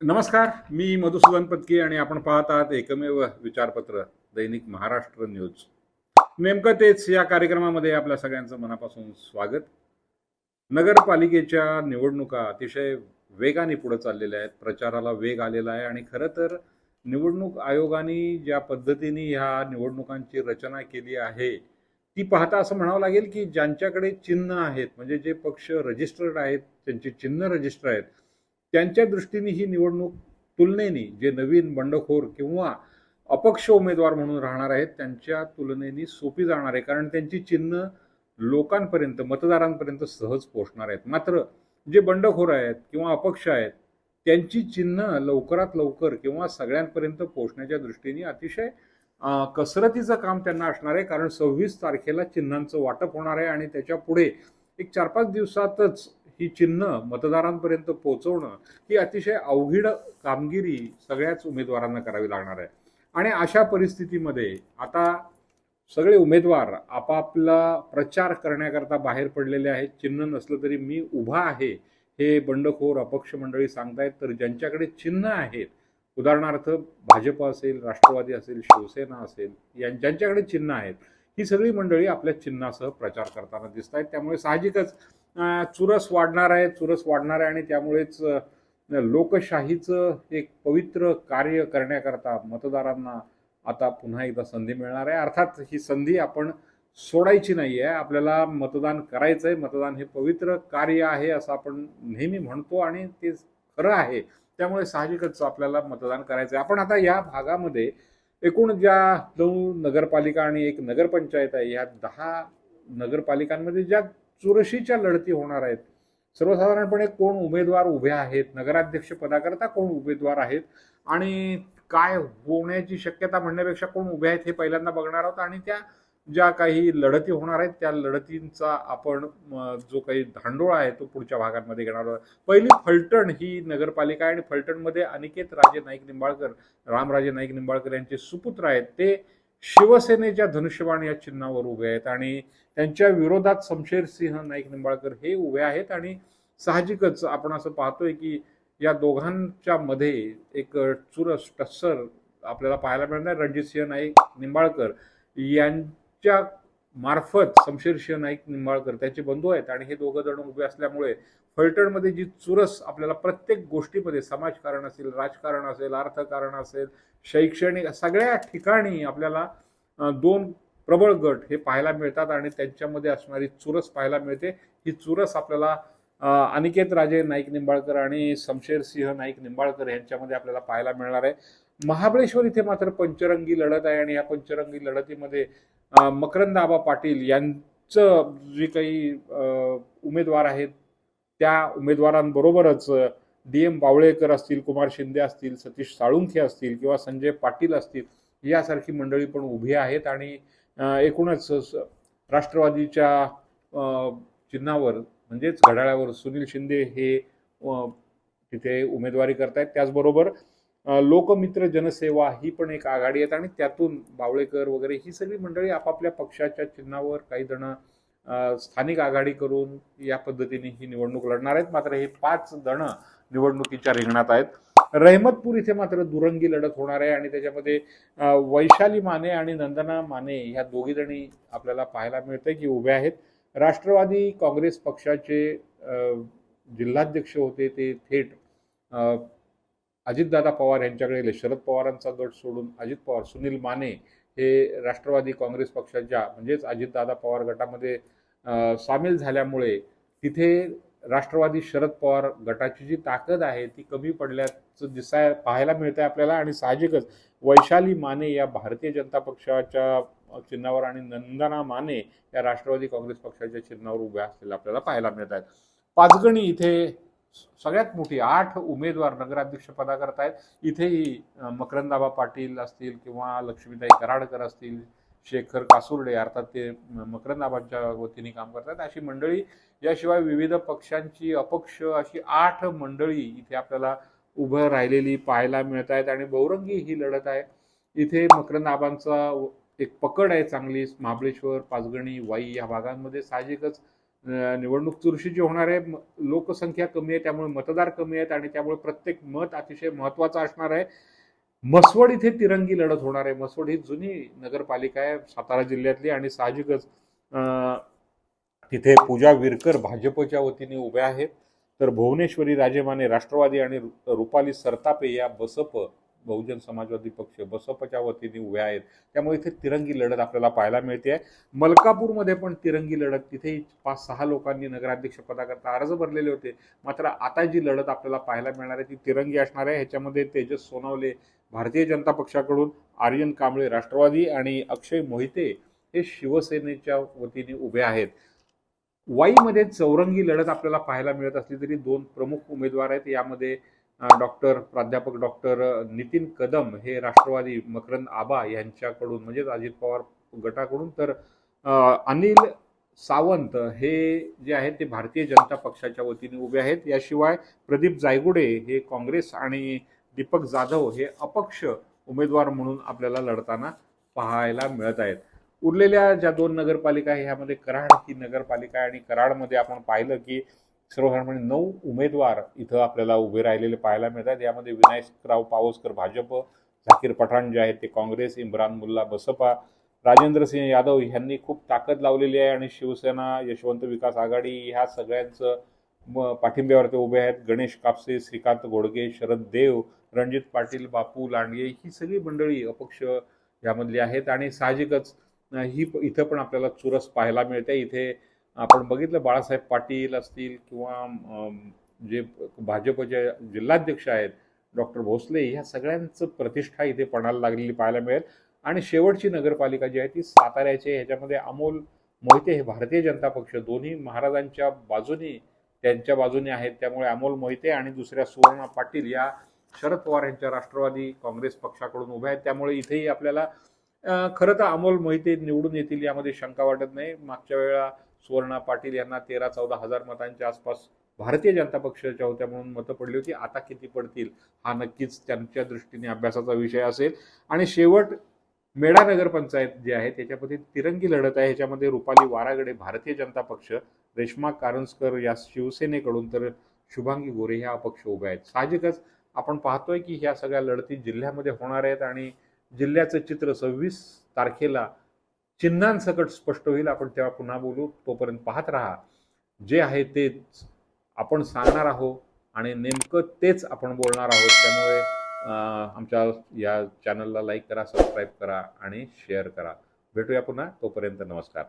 नमस्कार. मी मधुसूदन पत्की आणि आपण पाहत आहात एकमेव विचारपत्र दैनिक महाराष्ट्र न्यूज. नेमकं तेच या कार्यक्रमामध्ये आपल्या सगळ्यांचं मनापासून स्वागत. नगरपालिकेच्या निवडणुका अतिशय वेगाने पुढे चाललेल्या आहेत. प्रचाराला वेग आलेला आहे आणि खरं तर निवडणूक आयोगाने ज्या पद्धतीने ह्या निवडणुकांची रचना केली आहे ती पाहता असं म्हणावं लागेल की ज्यांच्याकडे चिन्ह आहेत, म्हणजे जे पक्ष रजिस्टर्ड आहेत, त्यांची चिन्ह रजिस्टर आहेत, त्यांच्या दृष्टीने ही निवडणूक तुलनेने जे नवीन बंडखोर किंवा अपक्ष उमेदवार म्हणून राहणार आहेत त्यांच्या तुलनेने सोपी जाणार आहे, कारण त्यांची चिन्ह लोकांपर्यंत, मतदारांपर्यंत सहज पोहोचणार आहेत. मात्र जे बंडखोर आहेत किंवा अपक्ष आहेत त्यांची चिन्ह लवकरात लवकर किंवा सगळ्यांपर्यंत पोहोचण्याच्या दृष्टीने अतिशय कसरतीचं काम त्यांना असणार आहे, कारण 26 तारखेला चिन्हांचं वाटप होणार आहे आणि त्याच्या पुढे एक 4-5 दिवसातच ही चिन्ह मतदारांपर्यंत पोहोचवणं ही अतिशय अवघड कामगिरी सगळ्याच उमेदवारांना करावी लागणार आहे. आणि अशा परिस्थितीमध्ये आता सगळे उमेदवार आपापला प्रचार करण्याकरता बाहेर पडलेले आहेत. चिन्ह नसलं तरी मी उभा आहे हे बंडखोर अपक्ष मंडळी सांगतायत. तर ज्यांच्याकडे चिन्ह आहेत, उदाहरणार्थ भाजप असेल, राष्ट्रवादी असेल, शिवसेना असेल, ज्यांच्याकडे चिन्ह आहेत, ही सगळी मंडळी आपल्या चिन्हासह प्रचार करताना दिसत आहेत. त्यामुळे साहजिकच चुरस वाढणार आहे आणि त्यामुळेच लोकशाहीचं एक पवित्र कार्य करण्याकरता मतदारांना आता पुन्हा एकदा संधी मिळणार आहे. अर्थात ही संधी आपण सोडायची नाही आहे. आपल्याला मतदान करायचं आहे. मतदान हे पवित्र कार्य आहे असं आपण नेहमी म्हणतो आणि ते खरं आहे. त्यामुळे साहजिकच आपल्याला मतदान करायचं आहे. आपण आता या भागामध्ये एकूण ज्या 9 नगरपालिका आणि एक नगरपंचायत आहे, या 10 नगरपालिकांमध्ये ज्या चुरशीच्या लढती होणार आहेत, सर्वसाधारणपणे कोण उमेदवार उभे आहेत, नगराध्यक्ष पदाकरता कोण उमेदवार आहेत आणि काय होण्याची शक्यता म्हणण्यापेक्षा कोण उभे आहेत हे पहिल्यांदा बघणार आहोत. आणि त्या ज्या काही लढती होणार आहेत त्या लढतींचा आपण जो काही धांडोळा आहे तो पुढच्या भागांमध्ये घेणार आहोत. पहिली फलटण ही नगरपालिका आहे आणि फलटणमध्ये अनिकेत राजे नाईक निंबाळकर, रामराजे नाईक निंबाळकर यांचे सुपुत्र आहेत. ते शिवसेनेच्या धनुष्यबाण या चिन्हावर उभे आहेत आणि त्यांच्या विरोधात शमशेरसिंह नाईक निंबाळकर हे उभे आहेत. आणि साहजिकच आपण असं पाहतोय की या दोघांच्या मध्ये एक चुरस टस्सर आपल्याला पाहायला मिळणार. रणजितसिंह नाईक निंबाळकर यांच्या मार्फत शमशेरसिंह नाईक निंबाळकर त्याचे बंधू आहेत आणि हे दोघं जण उभे असल्यामुळे फलटणमध्ये जी चुरस आपल्याला प्रत्येक गोष्टीमध्ये, समाजकारण असेल, राजकारण असेल, अर्थकारण असेल, शैक्षणिक, सगळ्या ठिकाणी आपल्याला 2 प्रबळ गट हे पाहायला मिळतात आणि त्यांच्यामध्ये असणारी चुरस पाहायला मिळते. ही चुरस आपल्याला अनिकेत राजे नाईक निंबाळकर आणि शमशेरसिंह नाईक निंबाळकर यांच्यामध्ये आपल्याला पाहायला मिळणार आहे. महाबळेश्वर इथे मात्र पंचरंगी लढत आहे आणि या पंचरंगी लढतीमध्ये मकरंद आबा पाटील यांचं जे काही उमेदवार आहेत त्या उमेदवारांबरोबरच DM बावळेकर असतील, कुमार शिंदे असतील, सतीश साळुंखे असतील किंवा संजय पाटील असतील, यासारखी मंडळी पण उभी आहेत. आणि एकूणच राष्ट्रवादीच्या चिन्हावर म्हणजेच घड्याळावर सुनील शिंदे हे तिथे उमेदवारी करतायत. त्याचबरोबर लोकमित्र जनसेवा ही पण एक आघाडी आहेत आणि त्यातून बावळेकर वगैरे ही सगळी मंडळी आपापल्या पक्षाच्या चिन्हावर, काही जण स्थानिक आघाडी करून या पद्धतीने ही निवडणूक लढणार आहेत. मात्र हे 5 जण निवडणुकीच्या रिंगणात आहेत. रहमतपूर इथे मात्र दुरंगी लढत होणार आहे आणि त्याच्यामध्ये वैशाली माने आणि नंदना माने ह्या दोघी जणी आपल्याला पाहायला मिळते की उभ्या आहेत. राष्ट्रवादी काँग्रेस पक्षाचे जिल्हाध्यक्ष होते ते थेट अजितदादा पवार यांच्याकडे गेले. शरद पवारांचा गट सोडून अजित पवार, सुनील माने हे राष्ट्रवादी काँग्रेस पक्षाच्या म्हणजेच अजितदादा पवार गटामध्ये सामील झाल्यामुळे तिथे राष्ट्रवादी शरद पवार गटाची जी ताकद आहे ती कमी पडल्याचं पाहायला मिळते आपल्याला. आणि साहजिकच वैशाली माने या भारतीय जनता पक्षाच्या चिन्हावर आणि नंदना माने या राष्ट्रवादी काँग्रेस पक्षाच्या चिन्हावर उभ्या असलेल्या आपल्याला पाहायला मिळत आहेत. पाचगणी इथे सगळ्यात मोठी 8 उमेदवार नगराध्यक्ष पदाकरता आहेत. इथेही मकरंदाबा पाटील असतील किंवा लक्ष्मीताई कराडकर असतील, शेखर कासुर्डे अर्थात ते मकरंदाबाच्या वतीने काम करतात, अशी मंडळी, याशिवाय विविध पक्षांची अपक्ष अशी 8 मंडळी इथे आपल्याला उभं राहिलेली पाहायला मिळत आहेत आणि बहुरंगी ही लढत आहे. इथे मकरंदाबांचा एक पकड आहे चांगली. महाबळेश्वर, पाचगणी, वाई या भागांमध्ये साहजिकच निवडणूक चुरशीची होणार आहे. लोकसंख्या कमी आहे, त्यामुळे मतदार कमी आहेत आणि त्यामुळे प्रत्येक मत अतिशय महत्त्वाचं असणार आहे. मसवड इथे तिरंगी लढत होणार आहे. मसवड ही जुनी नगरपालिका आहे सातारा जिल्ह्यातली आणि साहजिकच तिथे पूजा विरकर भाजपच्या वतीने उभ्या आहेत, तर भुवनेश्वरी राजेमाने राष्ट्रवादी आणि रुपाली सरतापे या बसप बहुजन समाजवादी पक्ष बसपच्या वतीने उभ्या आहेत. त्यामुळे इथे तिरंगी लढत आपल्याला पाहायला मिळते. मलकापूरमध्ये पण तिरंगी लढत, तिथे 5-6 लोकांनी नगराध्यक्ष पदाकरता अर्ज भरलेले होते. मात्र आता जी लढत आपल्याला पाहायला मिळणार आहे ती तिरंगी असणार आहे. ह्याच्यामध्ये तेजस सोनवले भारतीय जनता पक्षाकडून, आर्यन कांबळे राष्ट्रवादी आणि अक्षय मोहिते हे शिवसेनेच्या वतीने उभे आहेत. वाईमध्ये चौरंगी लढत आपल्याला पाहायला मिळत असली तरी 2 प्रमुख उमेदवार आहेत. यामध्ये प्राध्यापक डॉक्टर नितीन कदम हे राष्ट्रवादी मकरंद आबा यांच्याकडून म्हणजेच अजित पवार गटाकडून, तर अनिल सावंत हे जे आहेत ते भारतीय जनता पक्षाच्या वतीने उभे आहेत. याशिवाय प्रदीप जायगुडे हे काँग्रेस आणि दीपक जाधव हे अपक्ष उमेदवार म्हणून आपल्याला लढताना पाहायला मिळत आहेत. उरलेल्या ज्या 2 नगरपालिका आहे ह्यामध्ये कराड ही नगरपालिका आहे आणि कराडमध्ये आपण पाहिलं की सर्वसाधारणपणे 9 उमेदवार इथं आपल्याला उभे राहिलेले पाहायला मिळतात. यामध्ये विनायकराव पावसकर भाजप, झाकीर पठाण जे आहेत ते काँग्रेस, इम्रान मुल्ला बसपा, राजेंद्र सिंह यादव यांनी खूप ताकद लावलेली आहे आणि शिवसेना, यशवंत विकास आघाडी ह्या सगळ्यांचं पाठिंब्यावर ते उभे आहेत. गणेश कापसे, श्रीकांत घोडगे, शरद देव, रणजित पाटील, बापू लांडगे ही सगळी मंडळी अपक्ष यामधली आहेत आणि साहजिकच ही इथं पण आपल्याला चुरस पाहायला मिळते. इथे आपण बघितलं बाळासाहेब पाटील असतील किंवा जे भाजपचे जिल्हाध्यक्ष आहेत डॉक्टर भोसले, ह्या सगळ्यांचं प्रतिष्ठा इथे पणाला लागलेली पाहायला मिळेल. आणि शेवटची नगरपालिका जी आहे ती साताऱ्याची, ह्याच्यामध्ये अमोल मोहिते हे भारतीय जनता पक्ष दोन्ही महाराजांच्या बाजूनी त्यांच्या बाजूने आहेत. त्यामुळे अमोल मोहिते आणि दुसऱ्या सुवर्णा पाटील या शरद पवार यांच्या राष्ट्रवादी काँग्रेस पक्षाकडून उभ्या आहेत. त्यामुळे इथेही आपल्याला खरं तर अमोल मोहिते निवडून येतील यामध्ये शंका वाटत नाही. मागच्या वेळेला सुवर्णा पाटील यांना 13-14 हजार मतांच्या आसपास भारतीय जनता पक्षाच्या होत्या म्हणून मतं पडली होती. आता किती पडतील हा नक्कीच त्यांच्या दृष्टीने अभ्यासाचा विषय असेल. आणि शेवट मेढा नगरपंचायत जे आहे त्याच्यामध्ये तिरंगी लढत आहे. ह्याच्यामध्ये रुपाली वारागडे भारतीय जनता पक्ष, रेश्मा कारंजकर या शिवसेनेकडून, तर शुभांगी गोरे ह्या अपक्ष उभ्या आहेत. साहजिकच आपण पाहतोय की ह्या सगळ्या लढती जिल्ह्यामध्ये होणार आहेत आणि जिल्ह्याचं चित्र 26 तारखेला चिन्हांसकट स्पष्ट होईल. आपण तेव्हा पुन्हा बोलू. तोपर्यंत पाहत राहा. जे आहे तेच आपण सांगणार आहोत आणि नेमकं तेच आपण बोलणार आहोत. त्यामुळे आमच्या या चॅनलला लाईक करा, सबस्क्राईब करा आणि शेअर करा. भेटूया पुन्हा. तोपर्यंत नमस्कार.